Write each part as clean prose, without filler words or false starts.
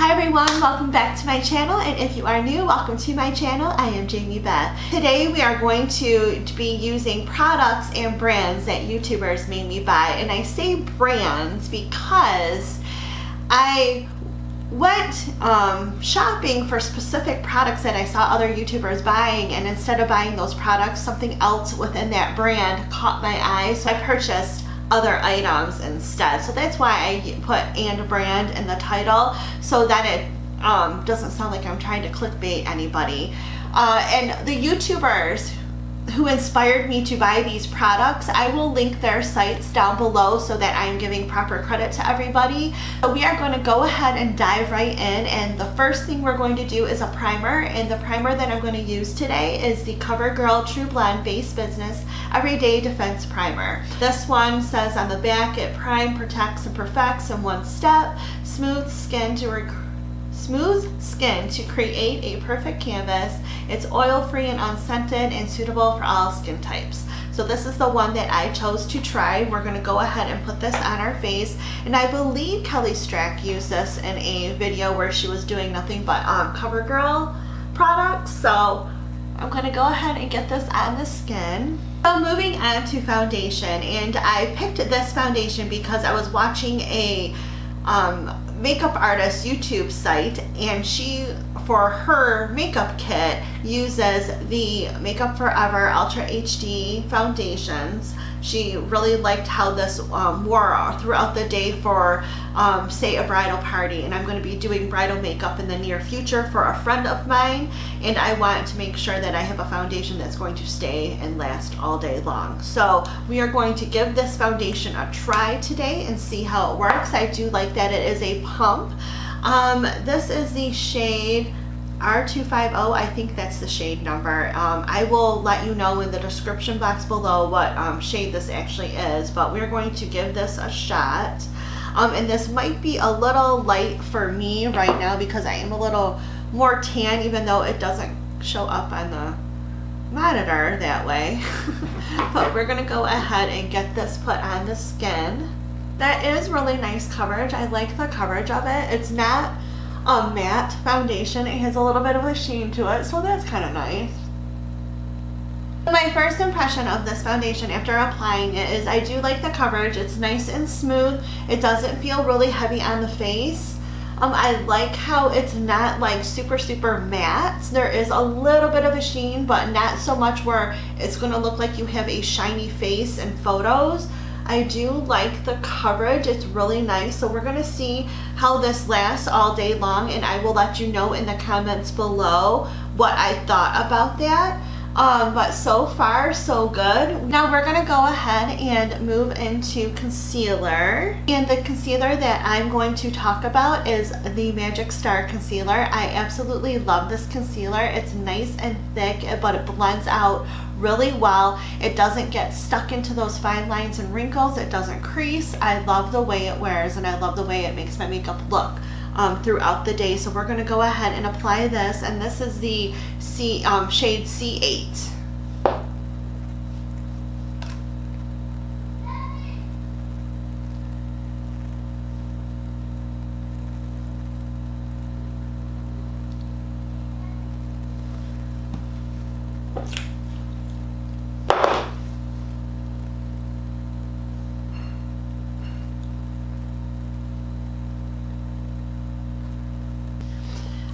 Hi everyone, welcome back to my channel, and if you are new, welcome to my channel. I am Jamie Beth. Today we are going to be using products and brands that YouTubers made me buy, and I say brands because I went shopping for specific products that I saw other YouTubers buying, and instead of buying those products, something else within that brand caught my eye, so I purchased other items instead. So that's why I put "and brand" in the title, so that it doesn't sound like I'm trying to clickbait anybody. And the YouTubers who inspired me to buy these products, I will link their sites down below so that I'm giving proper credit to everybody. So we are going to go ahead and dive right in, and the first thing we're going to do is a primer, and the primer that I'm going to use today is the CoverGirl True Blend Base Business Everyday Defense Primer. This one says on the back, it prime, protects, and perfects in one step, smooth skin to create a perfect canvas. It's oil-free and unscented and suitable for all skin types. So this is the one that I chose to try. We're going to go ahead and put this on our face, and I believe Kelly Strack used this in a video where she was doing nothing but CoverGirl products. So I'm going to go ahead and get this on the skin. So moving on to foundation, and I picked this foundation because I was watching a makeup artist YouTube site, and she, for her makeup kit, uses the Makeup Forever Ultra HD foundations. She really liked how this wore throughout the day for say a bridal party, and I'm going to be doing bridal makeup in the near future for a friend of mine, and I want to make sure that I have a foundation that's going to stay and last all day long. So we are going to give this foundation a try today and see how it works. I do like that it is a pump. This is the shade R250, I think that's the shade number. I will let you know in the description box below what shade this actually is, but we're going to give this a shot. And this might be a little light for me right now because I am a little more tan, even though it doesn't show up on the monitor that way. But we're gonna go ahead and get this put on the skin. That is really nice coverage. I like the coverage of it. It's not a matte foundation. It has a little bit of a sheen to it, so that's kind of nice. My first impression of this foundation after applying it is I do like the coverage. It's nice and smooth. It doesn't feel really heavy on the face. I like how it's not like super matte. There is a little bit of a sheen, but not so much where it's going to look like you have a shiny face in photos. I do like the coverage. It's really nice. So we're going to see how this lasts all day long, and I will let you know in the comments below what I thought about that. But so far so good. Now we're going to go ahead and move into concealer, and the concealer that I'm going to talk about is the Magic Star concealer. I absolutely love this concealer. It's nice and thick, but it blends out really well. It doesn't get stuck into those fine lines and wrinkles. It doesn't crease. I love the way it wears, and I love the way it makes my makeup look throughout the day. So we're going to go ahead and apply this, and this is the shade C8.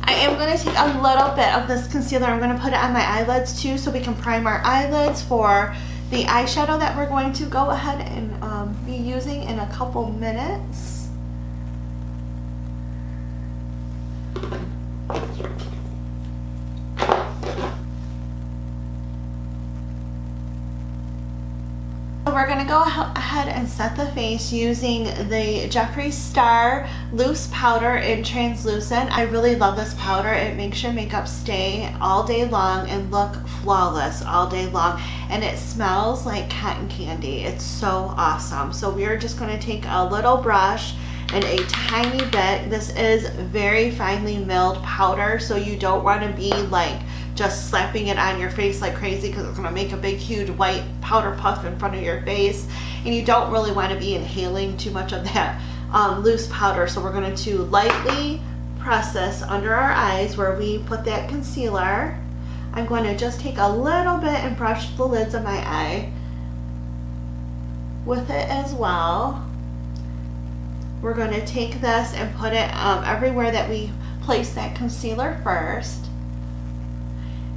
I am going to take a little bit of this concealer. I'm going to put it on my eyelids too, so we can prime our eyelids for the eyeshadow that we're going to go ahead and be using in a couple minutes. We're going to go ahead and set the face using the Jeffree Star Loose Powder in Translucent. I really love this powder. It makes your makeup stay all day long and look flawless all day long, and it smells like cotton candy. It's so awesome. So we are just going to take a little brush and a tiny bit. This is very finely milled powder, so you don't want to be like just slapping it on your face like crazy, because it's going to make a big huge white powder puff in front of your face, and you don't really want to be inhaling too much of that loose powder. So we're going to lightly press this under our eyes where we put that concealer. I'm going to just take a little bit and brush the lids of my eye with it as well. We're going to take this and put it everywhere that we place that concealer first.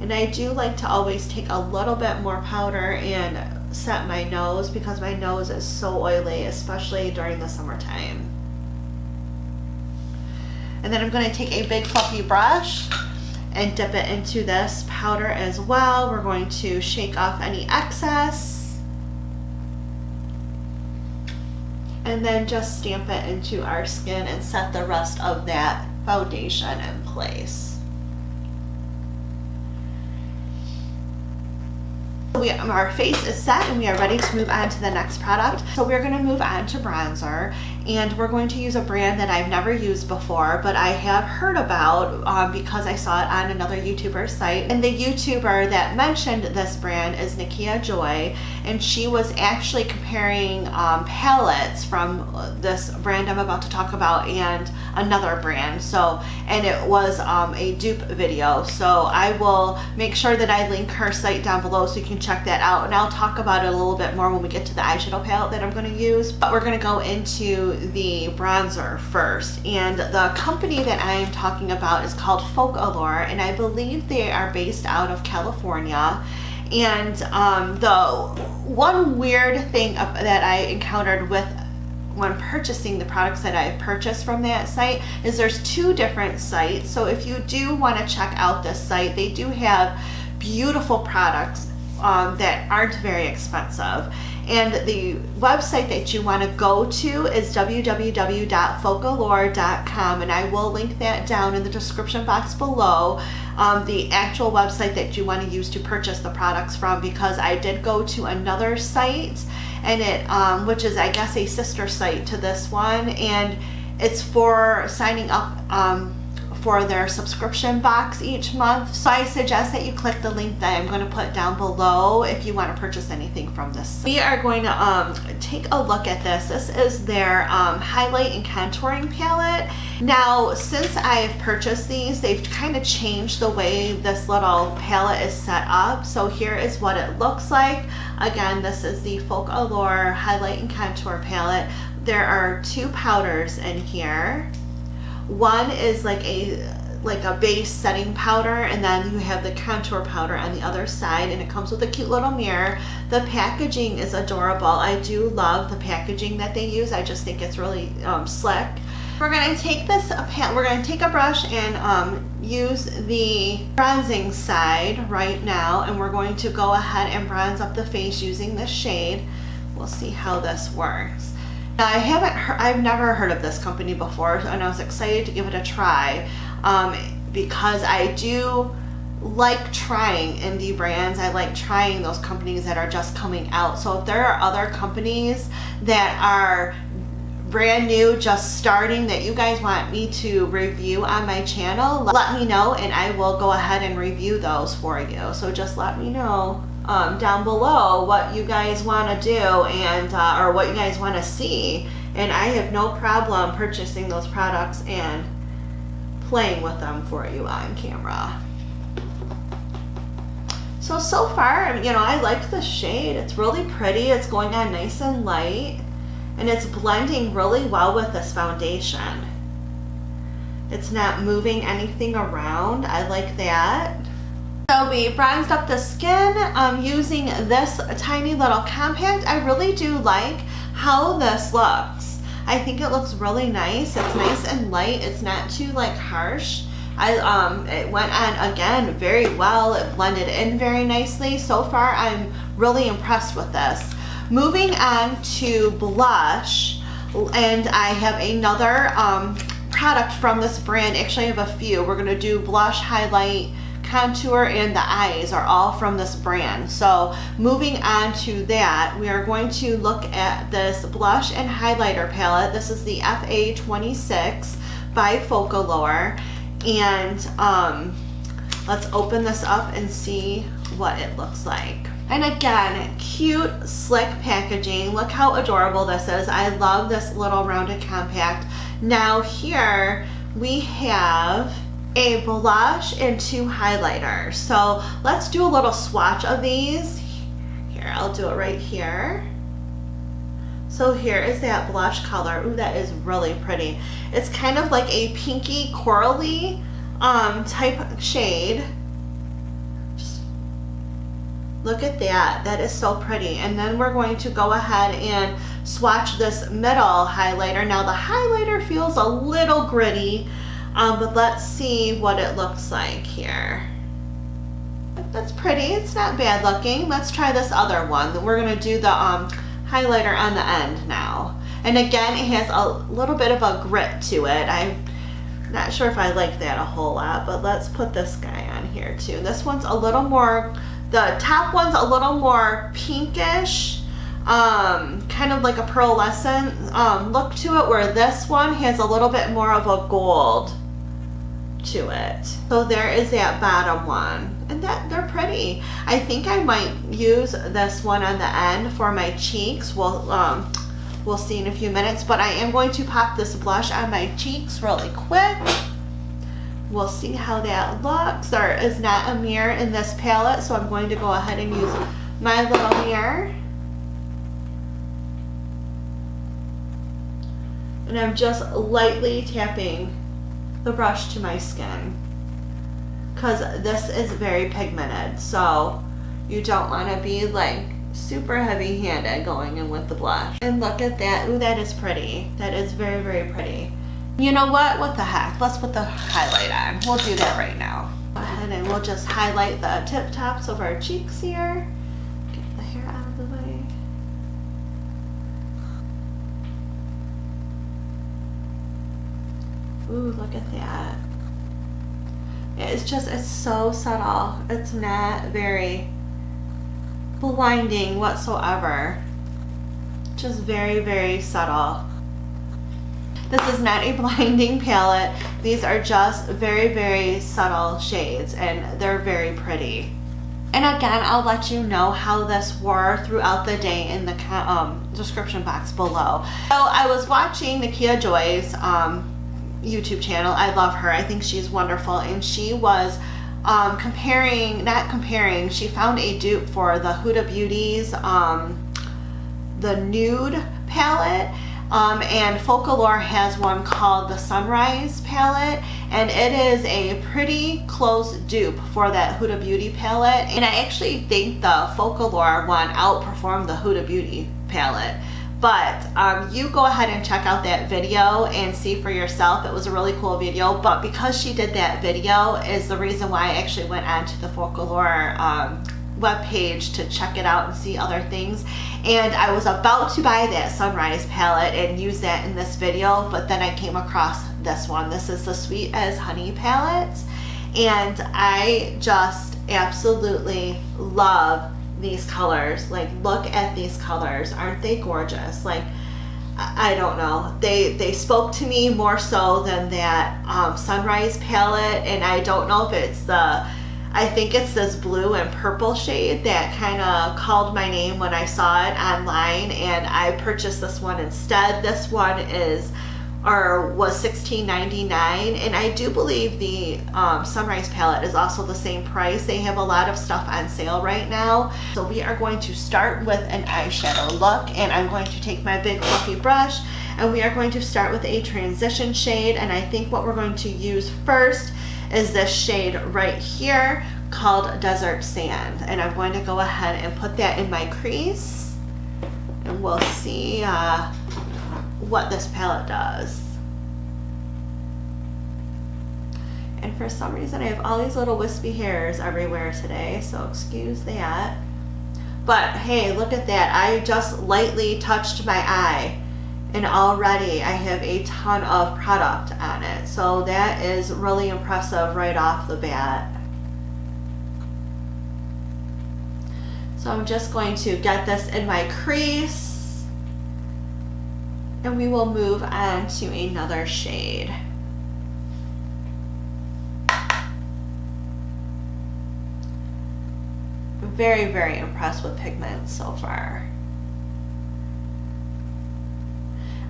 And I do like to always take a little bit more powder and set my nose because my nose is so oily, especially during the summertime. And then I'm going to take a big fluffy brush and dip it into this powder as well. We're going to shake off any excess and then just stamp it into our skin and set the rest of that foundation in place. Our face is set and we are ready to move on to the next product. So we're going to move on to bronzer, and we're going to use a brand that I've never used before, but I have heard about because I saw it on another YouTuber's site. And the YouTuber that mentioned this brand is Nikia Joy, and she was actually comparing palettes from this brand I'm about to talk about and another brand. And it was a dupe video. So I will make sure that I link her site down below so you can check that out, and I'll talk about it a little bit more when we get to the eyeshadow palette that I'm going to use. But we're going to go into the bronzer first, and the company that I am talking about is called Focallure, and I believe they are based out of California. And the one weird thing that I encountered when purchasing the products that I purchased from that site is there's two different sites. So if you do want to check out this site, they do have beautiful products that aren't very expensive. And the website that you want to go to is www.focallure.com, and I will link that down in the description box below, the actual website that you want to use to purchase the products from, because I did go to another site, and it which is, I guess, a sister site to this one, and it's for signing up for their subscription box each month. So I suggest that you click the link that I'm going to put down below if you want to purchase anything from this. We are going to take a look at this. This is their highlight and contouring palette. Now, since I've purchased these, they've kind of changed the way this little palette is set up. So here is what it looks like. Again, this is the Focallure highlight and contour palette. There are two powders in here. One is like a base setting powder, and then you have the contour powder on the other side, and it comes with a cute little mirror. The packaging is adorable. I do love the packaging that they use. I just think it's really slick. We're going to take we're going to take a brush and use the bronzing side right now, and we're going to go ahead and bronze up the face using this shade. We'll see how this works. Now, I've never heard of this company before, and I was excited to give it a try because I do like trying indie brands. I like trying those companies that are just coming out. So if there are other companies that are brand new, just starting, that you guys want me to review on my channel, let me know and I will go ahead and review those for you. So just let me know down below what you guys want to do and or what you guys want to see, and I have no problem purchasing those products and playing with them for you on camera. So far, you know, I like the shade. It's really pretty. It's going on nice and light, and it's blending really well with this foundation. It's not moving anything around. I like that. So we bronzed up the skin using this tiny little compact. I really do like how this looks. I think it looks really nice. It's nice and light. It's not too like harsh. It went on again very well. It blended in very nicely. So far, I'm really impressed with this. Moving on to blush, and I have another product from this brand. Actually, I have a few. We're gonna do blush, highlight, contour, and the eyes are all from this brand. So moving on to that, we are going to look at this blush and highlighter palette. This is the FA26 by Focallure, and let's open this up and see what it looks like. And again, cute, slick packaging. Look how adorable this is. I love this little rounded compact. Now here, we have a blush and 2 highlighters. So let's do a little swatch of these. Here, I'll do it right here. So here is that blush color. Ooh, that is really pretty. It's kind of like a pinky corally type shade. Just look at that. That is so pretty. And then we're going to go ahead and swatch this middle highlighter. Now the highlighter feels a little gritty, but let's see what it looks like here. That's pretty. It's not bad looking. Let's try this other one. We're going to do the highlighter on the end now. And again, it has a little bit of a grit to it. I'm not sure if I like that a whole lot, but let's put this guy on here too. This one's a little more, the top one's a little more pinkish, kind of like a pearlescent look to it, where this one has a little bit more of a gold to it. So there is that bottom one, and that they're pretty. I think I might use this one on the end for my cheeks. We'll see in a few minutes, but I am going to pop this blush on my cheeks really quick. We'll see how that looks. There is not a mirror in this palette, so I'm going to go ahead and use my little mirror. And I'm just lightly tapping the brush to my skin, because this is very pigmented, so you don't want to be like super heavy handed going in with the blush. And look at that. Ooh, that is pretty. That is very, very pretty. You know what the heck, let's put the highlight on. We'll do that right now. Go ahead and we'll just highlight the tip tops of our cheeks here. Get the hair out of the way. Ooh, look at that. It's so subtle. It's not very blinding whatsoever. Just very, very subtle. This is not a blinding palette. These are just very, very subtle shades, and they're very pretty. And again, I'll let you know how this wore throughout the day in the description box below. So I was watching Nakia Joy's YouTube channel. I love her. I think she's wonderful, and she was she found a dupe for the Huda Beauty's the Nude palette, and Focallure has one called the Sunrise palette, and it is a pretty close dupe for that Huda Beauty palette. And I actually think the Focallure one outperformed the Huda Beauty palette. But you go ahead and check out that video and see for yourself. It was a really cool video, but because she did that video is the reason why I actually went onto the Focallure webpage to check it out and see other things. And I was about to buy that Sunrise palette and use that in this video, but then I came across this one. This is the Sweet as Honey palette, and I just absolutely love these colors. Like, look at these colors. Aren't they gorgeous? Like, I don't know, they spoke to me more so than that Sunrise palette. And I don't know if it's I think it's this blue and purple shade that kind of called my name when I saw it online, and I purchased this one instead. This one was $16.99, and I do believe the Sunrise palette is also the same price. They have a lot of stuff on sale right now. So we are going to start with an eyeshadow look, and I'm going to take my big fluffy brush, and we are going to start with a transition shade. And I think what we're going to use first is this shade right here called Desert Sand, and I'm going to go ahead and put that in my crease, and we'll see what this palette does. And for some reason I have all these little wispy hairs everywhere today, so excuse that. But hey, look at that. I just lightly touched my eye, and already I have a ton of product on it. So that is really impressive right off the bat. So I'm just going to get this in my crease, and we will move on to another shade. Very, very impressed with pigment so far.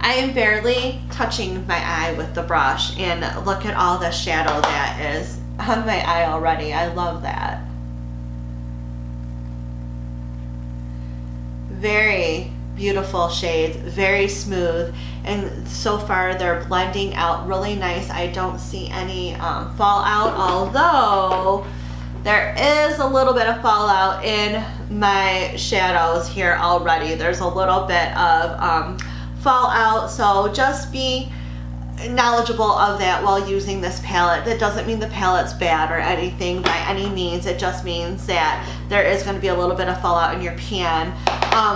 I am barely touching my eye with the brush, and look at all the shadow that is on my eye already. I love that. Very beautiful shades, very smooth, and so far they're blending out really nice. I don't see any fallout, although there is a little bit of fallout in my shadows here already. There's a little bit of fallout, so just be knowledgeable of that while using this palette. That doesn't mean the palette's bad or anything by any means. It just means that there is going to be a little bit of fallout in your pan,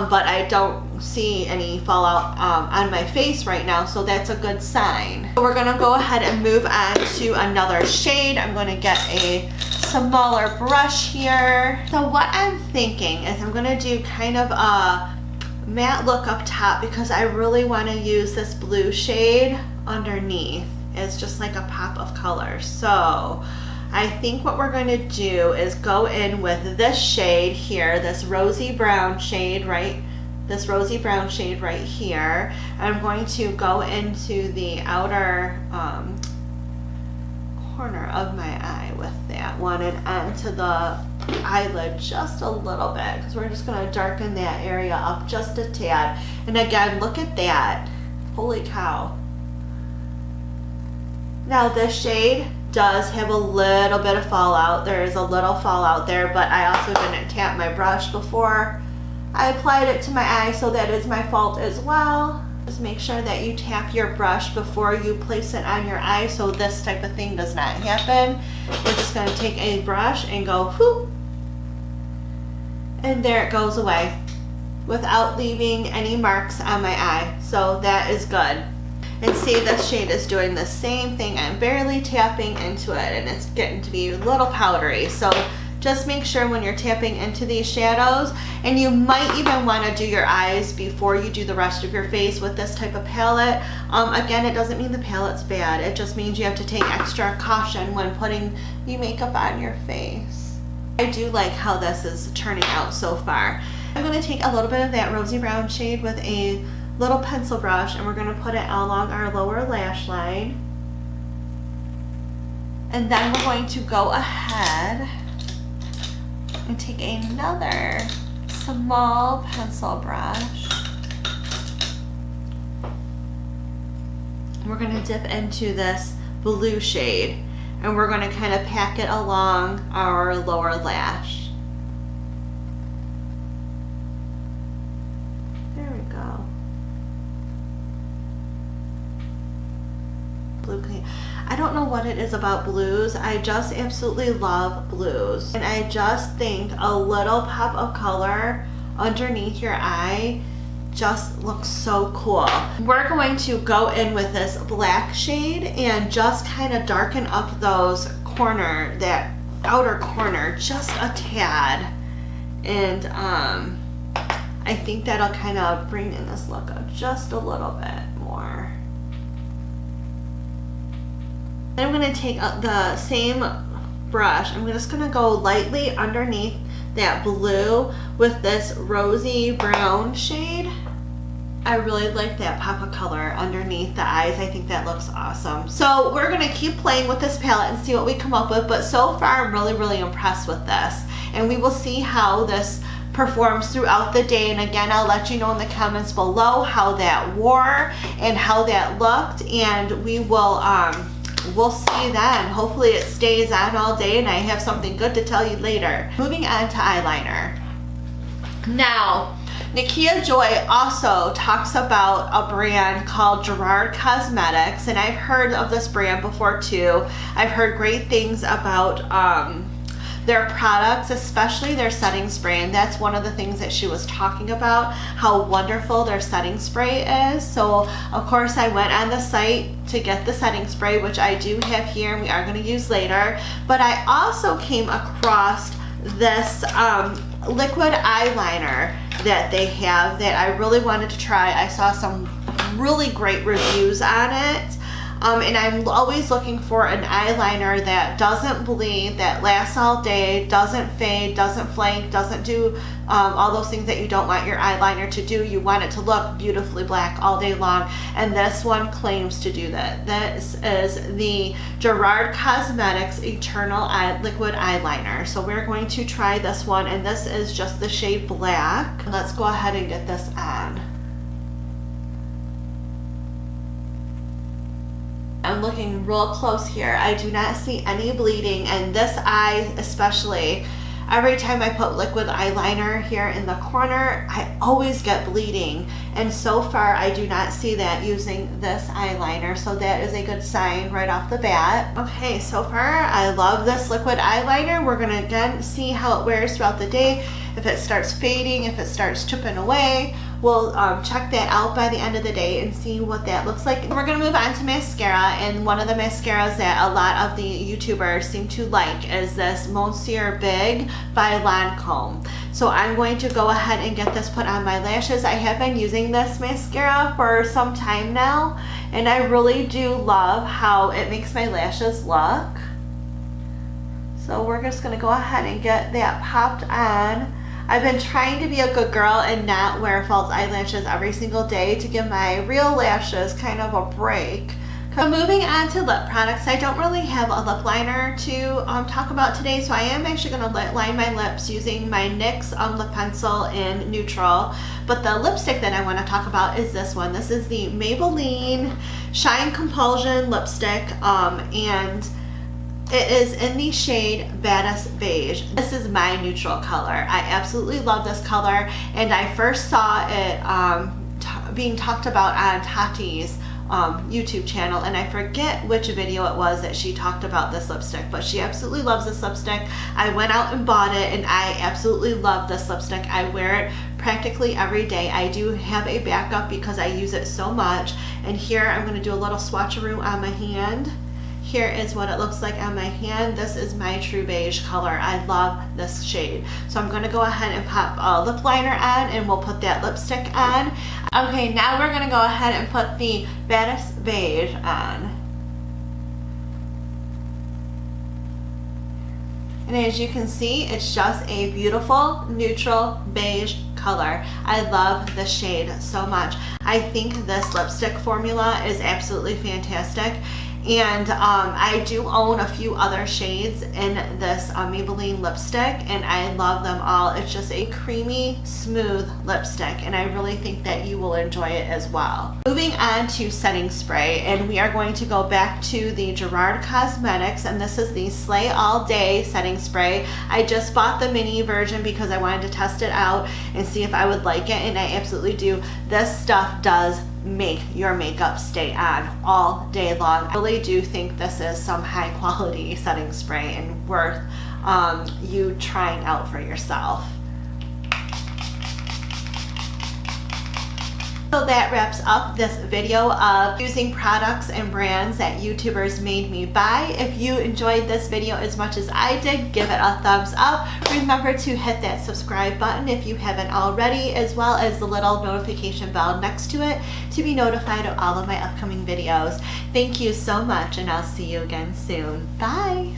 but I don't see any fallout on my face right now, so that's a good sign. So we're going to go ahead and move on to another shade. I'm going to get a smaller brush here. So what I'm thinking is I'm going to do kind of a matte look up top, because I really want to use this blue shade underneath. It's just like a pop of color. So I think what we're going to do is go in with this shade here, this rosy brown shade right here. I'm going to go into the outer corner of my eye with that one and onto the eyelid just a little bit, because we're just going to darken that area up just a tad. And again, look at that. Holy cow. Now this shade does have a little bit of fallout. There is a little fallout there, but I also didn't tap my brush before I applied it to my eye, so that is my fault as well. Just make sure that you tap your brush before you place it on your eye, so this type of thing does not happen. We're just going to take a brush and go whoop, and there it goes away without leaving any marks on my eye. So that is good. And see, this shade is doing the same thing. I'm barely tapping into it, and it's getting to be a little powdery. So just make sure when you're tapping into these shadows, and you might even want to do your eyes before you do the rest of your face with this type of palette. Again, it doesn't mean the palette's bad. It just means you have to take extra caution when putting the makeup on your face. I do like how this is turning out so far. I'm going to take a little bit of that rosy brown shade with a little pencil brush, and we're going to put it along our lower lash line. And then we're going to go ahead and take another small pencil brush. We're going to dip into this blue shade, and we're going to kind of pack it along our lower lash. There we go. Blue clean. I don't know what it is about blues. I just absolutely love blues. And I just think a little pop of color underneath your eye just looks so cool. We're going to go in with this black shade and just kind of darken up those that outer corner just a tad. And I think that'll kind of bring in this look just a little bit more. Then I'm going to take the same brush. I'm just going to go lightly underneath that blue with this rosy brown shade. I really like that pop of color underneath the eyes. I think that looks awesome. So we're going to keep playing with this palette and see what we come up with. But so far, I'm really impressed with this. And we will see how this performs throughout the day. And again, I'll let you know in the comments below how that wore and how that looked. And we will we'll see then. Hopefully it stays on all day and I have something good to tell you later. Moving on to eyeliner. Now, Nakia Joy also talks about a brand called Gerard Cosmetics, and I've heard of this brand before too. I've heard great things about their products, especially their setting spray, and that's one of the things that she was talking about, how wonderful their setting spray is. So of course I went on the site to get the setting spray, which I do have here and we are going to use later, but I also came across this liquid eyeliner that they have that I really wanted to try. I saw some really great reviews on it. And I'm always looking for an eyeliner that doesn't bleed, that lasts all day, doesn't fade, doesn't flake, doesn't do all those things that you don't want your eyeliner to do. You want it to look beautifully black all day long, and this one claims to do that. This is the Gerard Cosmetics Eternal Liquid Eyeliner. So we're going to try this one, and this is just the shade Black. Let's go ahead and get this on. I'm looking real close here. I do not see any bleeding, and this eye especially, every time I put liquid eyeliner here in the corner, I always get bleeding, and so far I do not see that using this eyeliner, so that is a good sign right off the bat. Okay, so far I love this liquid eyeliner. We're gonna again see how it wears throughout the day. If it starts fading, if it starts chipping away, we'll check that out by the end of the day and see what that looks like. We're gonna move on to mascara, and one of the mascaras that a lot of the YouTubers seem to like is this Monsieur Big by Lancome. So I'm going to go ahead and get this put on my lashes. I have been using this mascara for some time now, and I really do love how it makes my lashes look. So we're just gonna go ahead and get that popped on. I've been trying to be a good girl and not wear false eyelashes every single day to give my real lashes kind of a break. So moving on to lip products, I don't really have a lip liner to talk about today, so I am actually going to line my lips using my NYX Lip Pencil in Neutral. But the lipstick that I want to talk about is this one. This is the Maybelline Shine Compulsion lipstick, and it is in the shade Baddest Beige. This is my neutral color. I absolutely love this color, and I first saw it being talked about on Tati's YouTube channel, and I forget which video it was that she talked about this lipstick, but she absolutely loves this lipstick. I went out and bought it, and I absolutely love this lipstick. I wear it practically every day. I do have a backup because I use it so much, and here I'm going to do a little swatcheroo on my hand. Here is what it looks like on my hand. This is my true beige color. I love this shade. So I'm gonna go ahead and pop a lip liner on, and we'll put that lipstick on. Okay, now we're gonna go ahead and put the Baddest Beige on. And as you can see, it's just a beautiful neutral beige color. I love this shade so much. I think this lipstick formula is absolutely fantastic. And I do own a few other shades in this Maybelline lipstick, and I love them all. It's just a creamy, smooth lipstick, and I really think that you will enjoy it as well. Moving on to setting spray, and we are going to go back to the Gerard Cosmetics, and this is the Slay All Day setting spray. I just bought the mini version because I wanted to test it out and see if I would like it, and I absolutely do. This stuff does make your makeup stay on all day long. I really do think this is some high quality setting spray and worth you trying out for yourself. So that wraps up this video of using products and brands that YouTubers made me buy. If you enjoyed this video as much as I did, give it a thumbs up. Remember to hit that subscribe button if you haven't already, as well as the little notification bell next to it to be notified of all of my upcoming videos. Thank you so much, and I'll see you again soon. Bye!